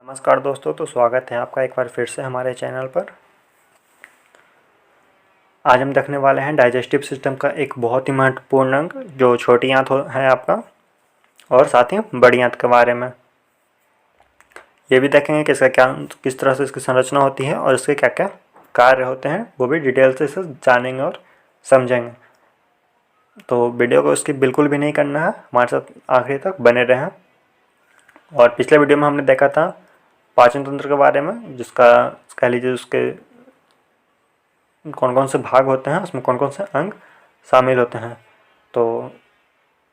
नमस्कार दोस्तों, तो स्वागत है आपका एक बार फिर से हमारे चैनल पर। आज हम देखने वाले हैं डाइजेस्टिव सिस्टम का एक बहुत ही महत्वपूर्ण अंग जो छोटी आंत है आपका, और साथ ही बड़ी आंत के बारे में ये भी देखेंगे कि इसका क्या किस तरह से इसकी संरचना होती है और इसके क्या क्या कार्य होते हैं, वो भी डिटेल से इसे जानेंगे और समझेंगे। तो वीडियो को इसकी बिल्कुल भी नहीं करना है, हमारे साथ आखिरी तक बने रहें। और पिछले वीडियो में हमने देखा था पाचन तंत्र के बारे में, जिसका कह लीजिए उसके कौन कौन से भाग होते हैं, उसमें कौन कौन से अंग शामिल होते हैं। तो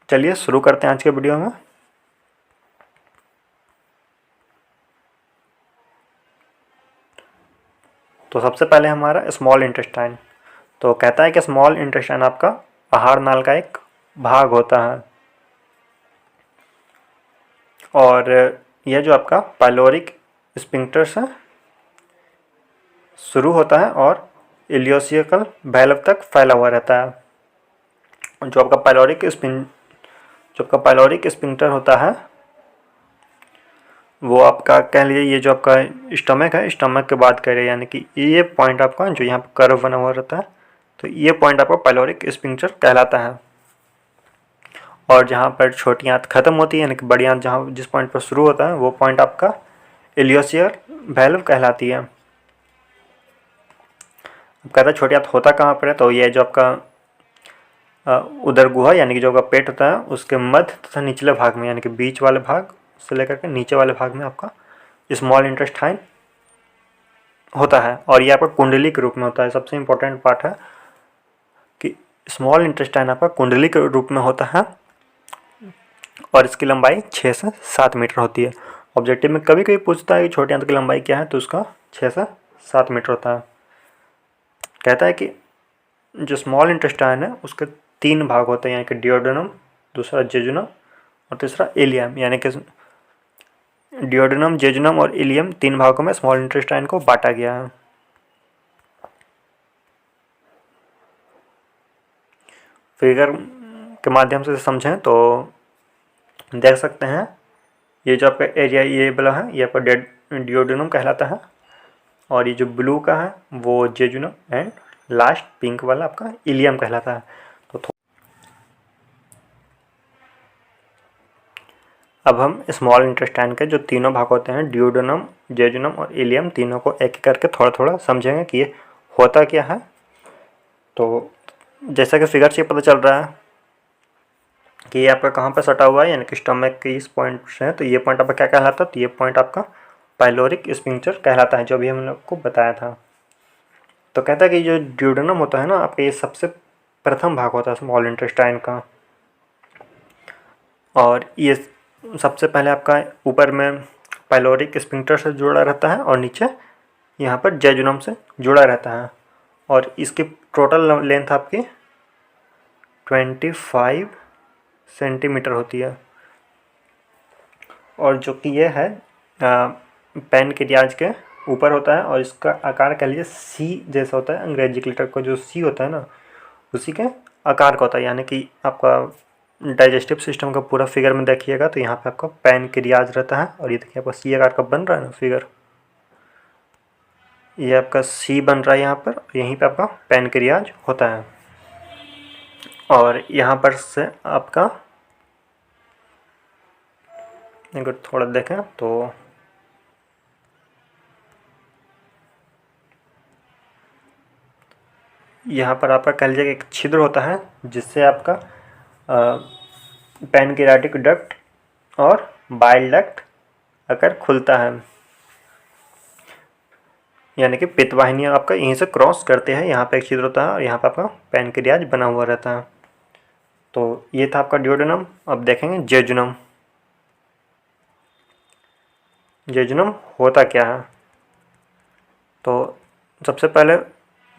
चलिए शुरू करते हैं आज के वीडियो में। तो सबसे पहले हमारा स्मॉल इंटेस्टाइन। तो कहता है कि स्मॉल इंटेस्टाइन आपका आहार नाल का एक भाग होता है, और यह जो आपका पाइलोरिक स्फिंक्टर से शुरू होता है और इलियोसिकल वैल्व तक फैला हुआ रहता है। जो आपका पाइलोरिक स्फिंक्टर होता है वो आपका कह लीजिए ये जो आपका स्टमक है, स्टमक के बात करें, यानी कि ये पॉइंट आपका जो यहाँ पर कर्व बना हुआ रहता है, तो ये पॉइंट आपका पाइलोरिक स्फिंक्टर कहलाता है। और जहाँ पर छोटी आंत खत्म होती है, यानी कि बड़ी आंत जहाँ जिस पॉइंट पर शुरू होता है, वो पॉइंट आपका इलियोसियर वैल्व कहलाती है। अब कहता है छोटी आंत होता कहाँ पर है, तो ये जो आपका उदर गुहा यानी कि जो आपका पेट होता है उसके मध्य तथा निचले भाग में, यानी कि बीच वाले भाग से लेकर के नीचे वाले भाग में आपका स्मॉल इंटेस्टाइन होता है। और ये आपका कुंडली के रूप में होता है। सबसे इम्पोर्टेंट पार्ट है कि स्मॉल इंटेस्टाइन आपका कुंडली के रूप में होता है, और इसकी लंबाई 6 से 7 मीटर होती है। ऑब्जेक्टिव में कभी कभी पूछता है कि छोटी आंत की लंबाई क्या है, तो उसका 6 से 7 मीटर होता है। कहता है कि जो स्मॉल इंटेस्टाइन है उसके 3 भाग होते हैं, यानी कि डियोडेनम, दूसरा जेजुनम और तीसरा इलियम। यानी कि डियोडेनम, जेजुनम और इलियम 3 भागों में स्मॉल इंटेस्टाइन को बांटा गया है। फिगर के माध्यम से समझें तो देख सकते हैं, ये जो आपका एरिया ये वाला है ये आपका डियोडेनम कहलाता है, और ये जो ब्लू का है वो जेजुनम, एंड लास्ट पिंक वाला आपका इलियम कहलाता है। तो अब हम स्मॉल इंटेस्टाइन के जो तीनों भाग होते हैं, डियोडेनम, जेजुनम और इलियम, तीनों को एक एक करके थोड़ा थोड़ा समझेंगे कि ये होता क्या है। तो जैसा कि फिगर से पता चल रहा है कि ये आपका कहाँ पर सटा हुआ है, यानी कि स्टमक के इस पॉइंट से है, तो ये पॉइंट आपका क्या कहलाता है, तो ये पॉइंट आपका पाइलोरिक स्फिंक्टर कहलाता है, जो अभी हम लोग को बताया था। तो कहता है कि जो ड्यूडेनम होता है ना आपका, ये सबसे प्रथम भाग होता है स्मॉल इंटेस्टाइन का, और ये सबसे पहले आपका ऊपर में पाइलोरिक स्फिंक्टर से जुड़ा रहता है और नीचे यहाँ पर जेजुनम से जुड़ा रहता है। और इसकी टोटल लेंथ आपकी 25 सेंटीमीटर होती है। और जो कि ये है पैनक्रियाज के ऊपर होता है, और इसका आकार कह लीजिए सी जैसा होता है। अंग्रेजी के लेटर का जो सी होता है ना, उसी के आकार का होता है। यानी कि आपका डाइजेस्टिव सिस्टम का पूरा फिगर में देखिएगा तो यहाँ पे आपका पैनक्रियाज रहता है, और ये देखिए आपका सी आकार का बन रहा है ना फिगर, ये आपका सी बन रहा है यहाँ पर, यहीं पे आपका पैनक्रियाज होता है। और यहाँ पर से आपका अगर थोड़ा देखें तो यहाँ पर आपका कह लीजिए एक छिद्र होता है, जिससे आपका पैनक्रियाटिक डक्ट और बाइल डक्ट आकर खुलता है, यानी कि पित्तवाहिनियाँ आपका यहीं से क्रॉस करते हैं। यहाँ पे एक छिद्र होता है और यहाँ पे आपका पैनक्रियाज बना हुआ रहता है। तो ये था आपका डियोडेनम। अब देखेंगे जेजुनम। जेजुनम होता क्या है, तो सबसे पहले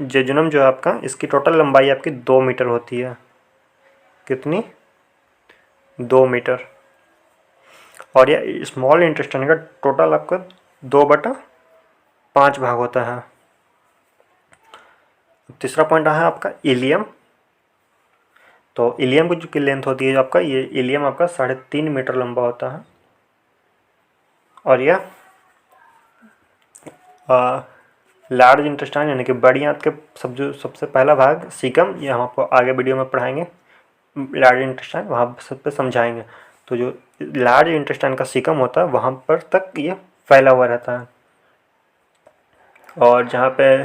जेजुनम जो है आपका, इसकी टोटल लंबाई आपकी 2 मीटर होती है। कितनी? 2 मीटर। और यह स्मॉल इंटेस्टाइन का टोटल आपका 2/5 भाग होता है। तीसरा पॉइंट है आपका इलियम। तो इलियम की जो लेंथ होती है जो आपका, ये इलियम आपका 3.5 मीटर लंबा होता है, और यह लार्ज इंटेस्टाइन यानी कि बड़ी आंत के सबसे पहला भाग सीकम, ये हम आपको आगे वीडियो में पढ़ाएंगे। लार्ज इंटेस्टाइन वहाँ सब पे समझाएंगे। तो जो लार्ज इंटेस्टाइन का सीकम होता है वहाँ पर तक ये फैला हुआ रहता है, और जहाँ पे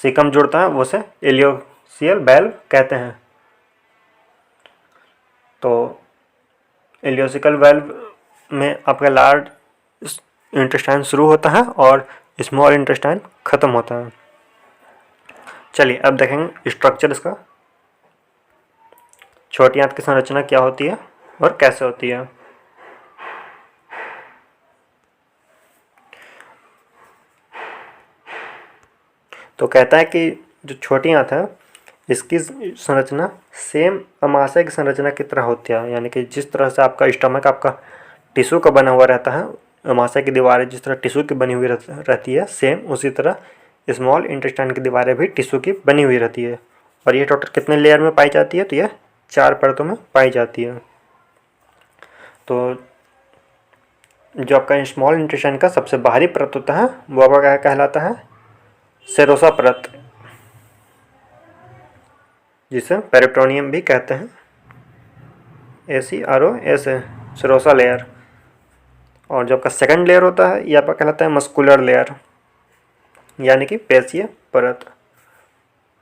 सीकम जुड़ता है वो से इलियोसियल वेल्व कहते हैं। तो इलियोसिकल वेल्व में आपका लार्ज इंटेस्टाइन शुरू होता है और स्मॉल इंटेस्टाइन ख़त्म होता है। चलिए अब देखेंगे स्ट्रक्चर इसका, छोटी आंत की संरचना क्या होती है और कैसे होती है। तो कहता है कि जो छोटी आंत है इसकी संरचना सेम अमाशय की संरचना की तरह होती है, यानी कि जिस तरह से आपका स्टमक आपका टिश्यू का बना हुआ रहता है, अमाशय की दीवारें जिस तरह टिश्यू की बनी हुई रहती है, सेम उसी तरह स्मॉल इंटेस्टाइन की दीवारें भी टिश्यू की बनी हुई रहती है। और ये टोटल कितने लेयर में पाई जाती है, तो ये 4 परतों में पाई जाती है। तो जो आपका स्मॉल इंटेस्टाइन का सबसे बाहरी परत होता है वो आपका क्या कहलाता है, सेरोसा परत, जिसे पेरिटोनियम भी कहते हैं, ACROS सेरोसा लेयर। और जो आपका सेकंड लेयर होता है ये आपका कहलाता है मस्कुलर लेयर, यानी कि पेशीय परत।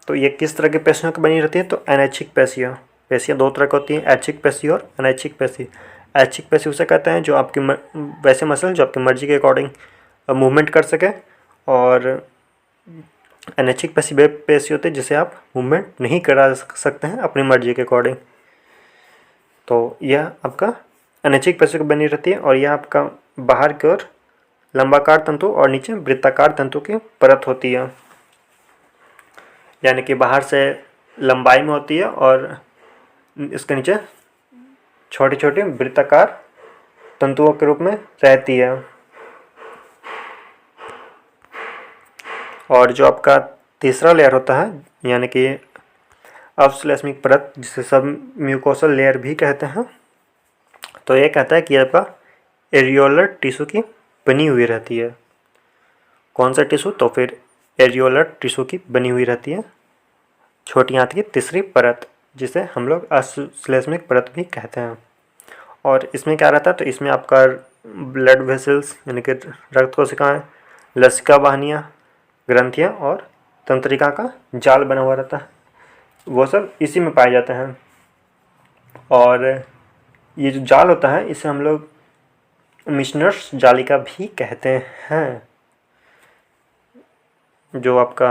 तो ये किस तरह की पेशियों की बनी रहती है, तो अनैच्छिक पेशियाँ 2 तरह की होती हैं, ऐच्छिक पेशी और अनैच्छिक पेशी। ऐच्छिक पेशी उसे कहते हैं जो आपकी वैसे मसल जो आपकी मर्जी के अकॉर्डिंग मूवमेंट कर सके, और अनैच्छिक पेशी वे पेशी होती है जिसे आप मूवमेंट नहीं करा सकते हैं अपनी मर्जी के अकॉर्डिंग। तो यह आपका अनैच्छिक पेशी की बनी रहती है, और यह आपका बाहर की ओर लंबाकार तंतु और नीचे वृत्ताकार तंतु की परत होती है, यानी कि बाहर से लंबाई में होती है और इसके नीचे छोटी छोटी वृत्ताकार तंतुओं के रूप में रहती है। और जो आपका तीसरा लेयर होता है यानी कि अपश्लेष्मिक परत, जिसे सब म्यूकोसल लेयर भी कहते हैं, तो ये कहता है कि आपका एरियोलर टिश्यू की बनी हुई रहती है। कौन सा टिश्यू, तो फिर एरियोलर टिश्यू की बनी हुई रहती है छोटी आंत की तीसरी परत, जिसे हम लोग अश्लेष्मिक परत भी कहते हैं। और इसमें क्या रहता है, तो इसमें आपका ब्लड वेसल्स यानी कि रक्त कोशिकाएं, लसिका वाहिनियाँ, ग्रंथियाँ और तंत्रिका का जाल बना हुआ रहता है, वो सब इसी में पाए जाते हैं। और ये जो जाल होता है इसे हम लोग मिशनर्स जालिका भी कहते हैं। जो आपका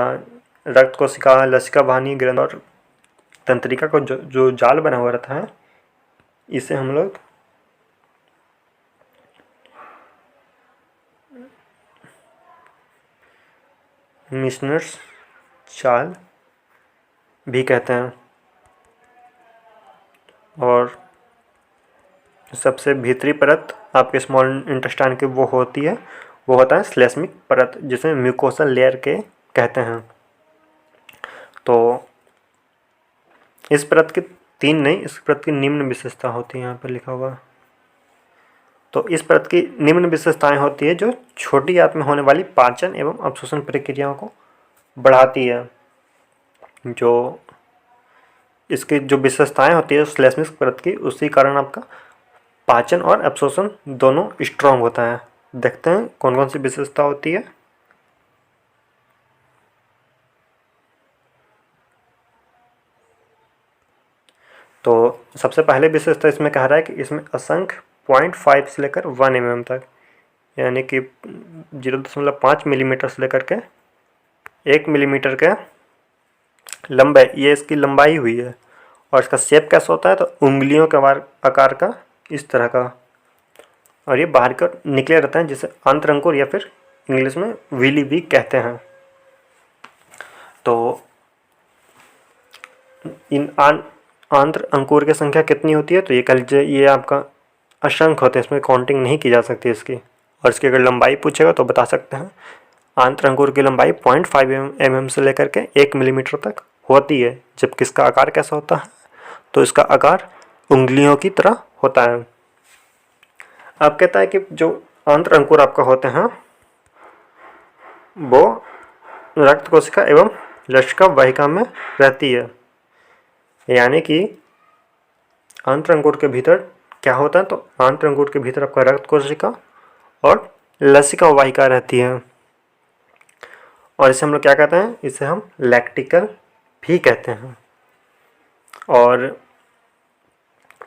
रक्त कोशिका, लसिका वाहिनी, ग्रंथि और तंत्रिका को जो जाल बना हुआ रहता है इसे हम लोग मिशनर्स जाल भी कहते हैं। और सबसे भीतरी परत आपके स्मॉल इंटेस्टाइन की वो होता है श्लेष्मिक परत, जिसे म्यूकोसल लेयर के कहते हैं। तो इस परत की निम्न विशेषता होती है, यहाँ पर लिखा हुआ। तो इस परत की निम्न विशेषताएं होती है जो छोटी आंत में होने वाली पाचन एवं अवशोषण प्रक्रियाओं को बढ़ाती है। जो इसकी जो विशेषताएं होती है श्लेष्मिक परत की, उसी कारण आपका पाचन और अवशोषण दोनों स्ट्रॉन्ग होता है। देखते हैं कौन कौन सी विशेषता होती है। तो सबसे पहले विशेषता इसमें कह रहा है कि इसमें असंख्य 0.5 से लेकर 1 mm तक, यानी कि 0.5 मिलीमीटर से लेकर के 1 मिलीमीटर के लंबे, ये इसकी लंबाई हुई है। और इसका शेप कैसा होता है, तो उंगलियों के आकार का, इस तरह का, और ये बाहर कर निकले रहते हैं, जिसे आंत्र अंकुर या फिर इंग्लिश में विली भी कहते हैं। तो इन आंत्र अंकुर की संख्या कितनी होती है, तो ये कह लीजिए ये आपका असंख्य होते हैं, इसमें काउंटिंग नहीं की जा सकती इसकी। और इसकी अगर लंबाई पूछेगा तो बता सकते हैं, आंत्र अंकुर की लंबाई 0.5 mm से लेकर के 1 मिलीमीटर तक होती है। जबकि इसका आकार कैसा होता है, तो इसका आकार उंगलियों की तरह होता है। अब कहता है कि जो आंत्र अंकुर आपका होते हैं वो रक्त कोशिका एवं लसिका वाहिका में रहती है। यानी कि आंतरंगूर के भीतर क्या होता है, तो आंतरंगूर के भीतर आपका रक्त कोशिका और लसिका वाहिका रहती है, और इसे हम लोग क्या कहते हैं, इसे हम लैक्टिकल भी कहते हैं। और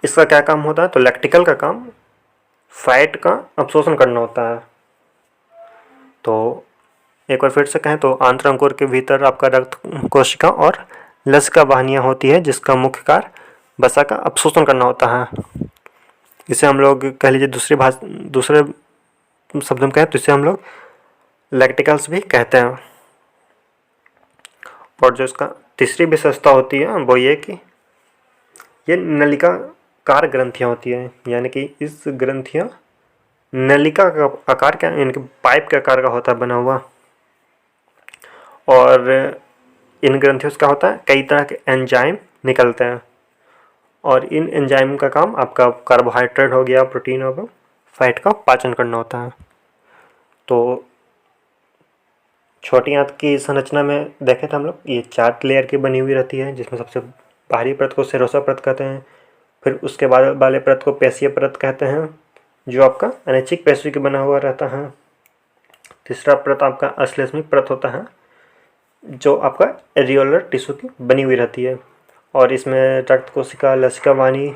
इसका क्या काम होता है, तो लैक्टिकल का काम फैट का अवशोषण करना होता है। तो एक बार फिर से कहें तो आंतरंगूर के भीतर आपका रक्त कोशिका और लसिका वाहिनियाँ होती है, जिसका मुख्य कार्य वसा का अवशोषण करना होता है। इसे हम लोग कह लीजिए दूसरे शब्द में कहें तो इसे हम लोग लैक्टिकल्स भी कहते हैं। और जो इसका तीसरी विशेषता होती है वो ये कि ये नलिकाकार ग्रंथियाँ होती हैं, यानी कि इस ग्रंथियाँ नलिका का आकार क्या, यानी कि पाइप के आकार का होता है बना हुआ। और इन ग्रंथियों से क्या होता है, कई तरह के एंजाइम निकलते हैं, और इन एंजाइम का काम आपका कार्बोहाइड्रेट हो गया, प्रोटीन हो गया, फैट का पाचन करना होता है। तो छोटी आंत की संरचना में देखें तो हम लोग ये 4 लेयर की बनी हुई रहती है, जिसमें सबसे बाहरी परत को सेरोसा परत कहते हैं, फिर उसके बाद वाले परत को पेशीय परत कहते हैं, जो आपका अनैच्छिक पेशी के बना हुआ रहता है। तीसरा परत आपका अश्लेषणिक परत होता है, जो आपका एरियोलर टिश्यू की बनी हुई रहती है, और इसमें रक्त कोशिका, लसिका वाहिनी,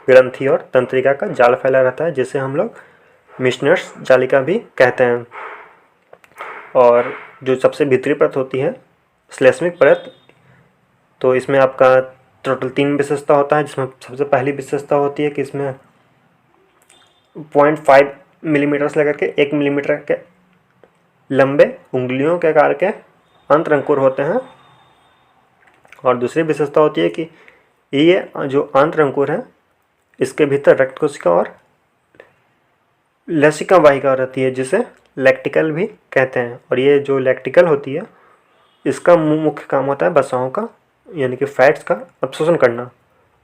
ग्रंथि और तंत्रिका का जाल फैला रहता है, जिसे हम लोग मिशनर्स जालिका भी कहते हैं। और जो सबसे भीतरी परत होती है श्लेष्मिक परत, तो इसमें आपका टोटल 3 विशेषता होता है, जिसमें सबसे पहली विशेषता होती है कि इसमें 0.5 मिलीमीटर से लेकर के 1 मिलीमीटर के लंबे उंगलियों के आकार के अंतरंकुर होते हैं। और दूसरी विशेषता होती है कि ये जो अंतरंकुर है, इसके भीतर रक्त कोशिका और लसिका वाहिका रहती है, जिसे लैक्टिकल भी कहते हैं। और ये जो लैक्टिकल होती है, इसका मुख्य काम होता है वसाओं का, यानी कि फैट्स का अवशोषण करना।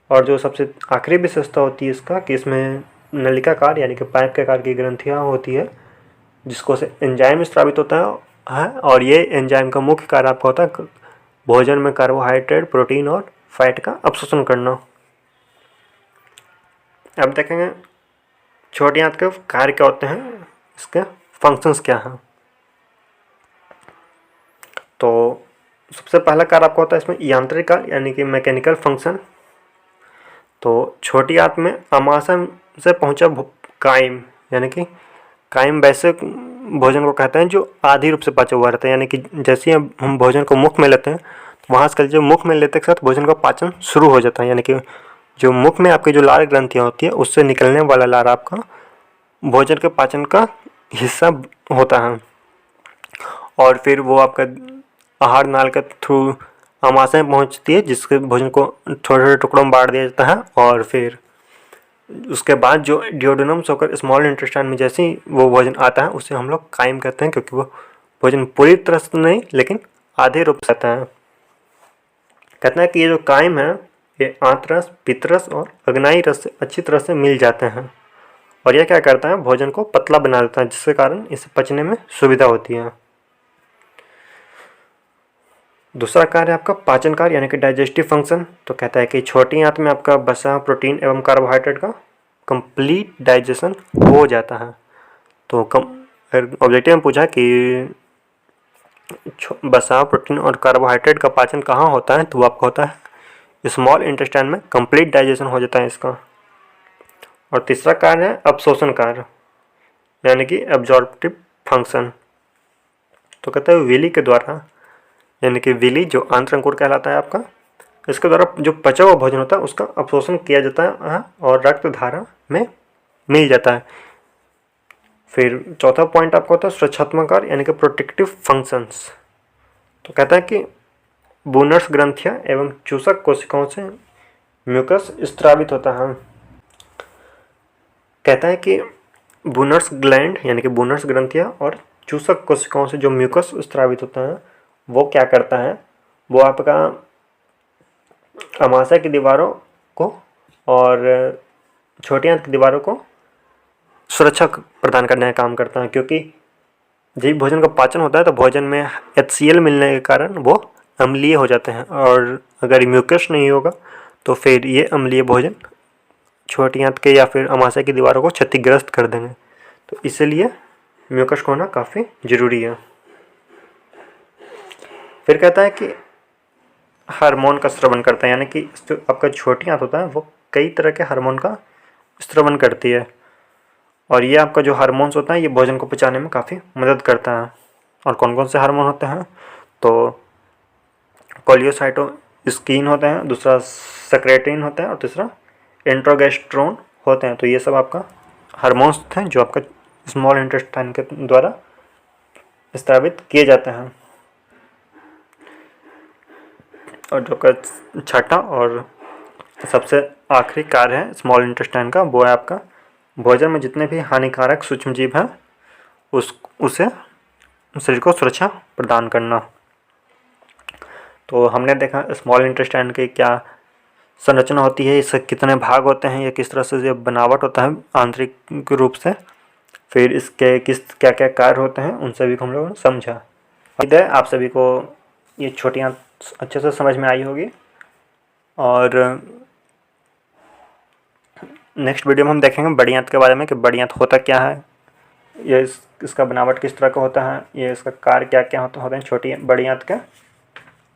और जो सबसे आखिरी विशेषता होती है इसका, कि इसमें नलिकाकार यानी कि पाइप के आकार की ग्रंथियाँ होती है, जिसको से एंजाइम स्रावित होता है। और ये एंजाइम का मुख्य कार्य आपका होता है भोजन में कार्बोहाइड्रेट, प्रोटीन और फैट का अवशोषण करना। अब देखेंगे छोटी आंत के कार्य क्या होते हैं, इसके फंक्शंस क्या हैं। तो सबसे पहला कार्य आपका होता है इसमें यांत्रिक कार्य, यानी कि मैकेनिकल फंक्शन। तो छोटी आंत में आमाशय से पहुंचा काइम, यानी कि काइम वैसे भोजन को कहते हैं जो आधी रूप से पचा हुआ रहता है, यानी कि जैसे ही हम भोजन को मुख में लेते हैं, तो वहाँ से जो मुख में लेते के साथ भोजन का पाचन शुरू हो जाता है। यानी कि जो मुख में आपकी जो लार ग्रंथियाँ होती है, उससे निकलने वाला लार आपका भोजन के पाचन का हिस्सा होता है, और फिर वो आपका आहार नाल के थ्रू आमाशय में पहुँचती है, जिसके भोजन को छोटे छोटे टुकड़ों में बांट दिया जाता है। और फिर उसके बाद जो डिओडेनम से होकर स्मॉल इंटेस्टाइन में जैसे ही वो भोजन आता है, उसे हम लोग काइम कहते हैं, क्योंकि वो भोजन पूरी तरह से नहीं लेकिन आधे रूप से आता है। कहते हैं कि ये जो काइम है, ये आंतरस, पित्तरस और अग्नाई रस से अच्छी तरह से मिल जाते हैं, और यह क्या करता है, भोजन को पतला बना देता है, जिसके कारण इसे पचने में सुविधा होती है। दूसरा कार्य आपका पाचन कार्य, यानी कि डाइजेस्टिव फंक्शन। तो कहता है कि छोटी आंत में आपका वसा, प्रोटीन एवं कार्बोहाइड्रेट का कंप्लीट डाइजेशन हो जाता है। तो ऑब्जेक्टिव में पूछा कि वसा, प्रोटीन और कार्बोहाइड्रेट का पाचन कहाँ होता है, तो वो आपका होता है स्मॉल इंटेस्टाइन में कंप्लीट डाइजेशन हो जाता है इसका। और तीसरा कार्य है अवशोषण कार्य, यानी कि एब्जॉर्प्टिव फंक्शन। तो कहते हैं विली के द्वारा, यानी कि विली जो आंतरंकुर कहलाता है आपका, इसके द्वारा जो पचा हुआ भोजन होता है उसका अवशोषण किया जाता है और रक्त धारा में मिल जाता है। फिर चौथा पॉइंट आपका होता है सुरक्षात्मक कार्य, यानी कि प्रोटेक्टिव फंक्शंस। तो कहता है कि बूनर्स ग्रंथियाँ एवं चूसक कोशिकाओं से म्यूकस स्त्रावित होता है। कहता है कि बूनर्स ग्लैंड, यानी कि बूनर्स ग्रंथियाँ और चूसक कोशिकाओं से जो म्यूकस स्त्रावित होता है, वो क्या करता है, वो आपका आमाशय की दीवारों को और छोटी आंत की दीवारों को सुरक्षा प्रदान करने का काम करता है। क्योंकि जब भोजन का पाचन होता है तो भोजन में HCl मिलने के कारण वो अम्लीय हो जाते हैं, और अगर म्यूकस नहीं होगा तो फिर ये अम्लीय भोजन छोटी आंत के या फिर अमाशय की दीवारों को क्षतिग्रस्त कर देंगे। तो इसलिए म्यूकस होना काफ़ी ज़रूरी है। फिर कहता है कि हार्मोन का स्रवण करता है, यानी कि जो आपका छोटी आंत होता है वो कई तरह के हार्मोन का स्रवण करती है, और ये आपका जो हार्मोन्स होता है ये भोजन को पचाने में काफ़ी मदद करता है। और कौन कौन से हार्मोन होते हैं, तो कोलियोसाइटोकिन होते हैं, दूसरा सेक्रेटिन होता है, और तीसरा एंड्रोगेस्ट्रोन होते हैं। तो ये सब आपका हार्मोन्स थे जो आपका स्मॉल इंटेस्टाइन के द्वारा स्रावित किए जाते हैं। और जो का छठा और सबसे आखिरी कार्य है स्मॉल इंटेस्टाइन का, वो है आपका भोजन में जितने भी हानिकारक सूक्ष्मजीव हैं उसे शरीर को सुरक्षा प्रदान करना। तो हमने देखा स्मॉल इंटेस्टाइन की क्या संरचना होती है, इससे कितने भाग होते हैं, या किस तरह से ये बनावट होता है आंतरिक रूप से, फिर इसके किस क्या क्या कार्य होते हैं, उन सभी को हम लोगों ने समझा। उम्मीद है आप सभी को ये छोटी आंत अच्छे से समझ में आई होगी। और नेक्स्ट वीडियो में हम देखेंगे बड़ी आंत के बारे में कि बड़ी आंत होता क्या है, ये इसका बनावट किस तरह का होता है, ये इसका कार्य क्या क्या होते हैं छोटी बड़ी आंत के,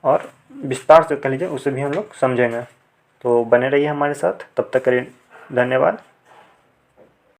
और विस्तार से कह लीजिए उसे भी हम लोग समझेंगे। तो बने रहिए हमारे साथ, तब तक के लिए धन्यवाद।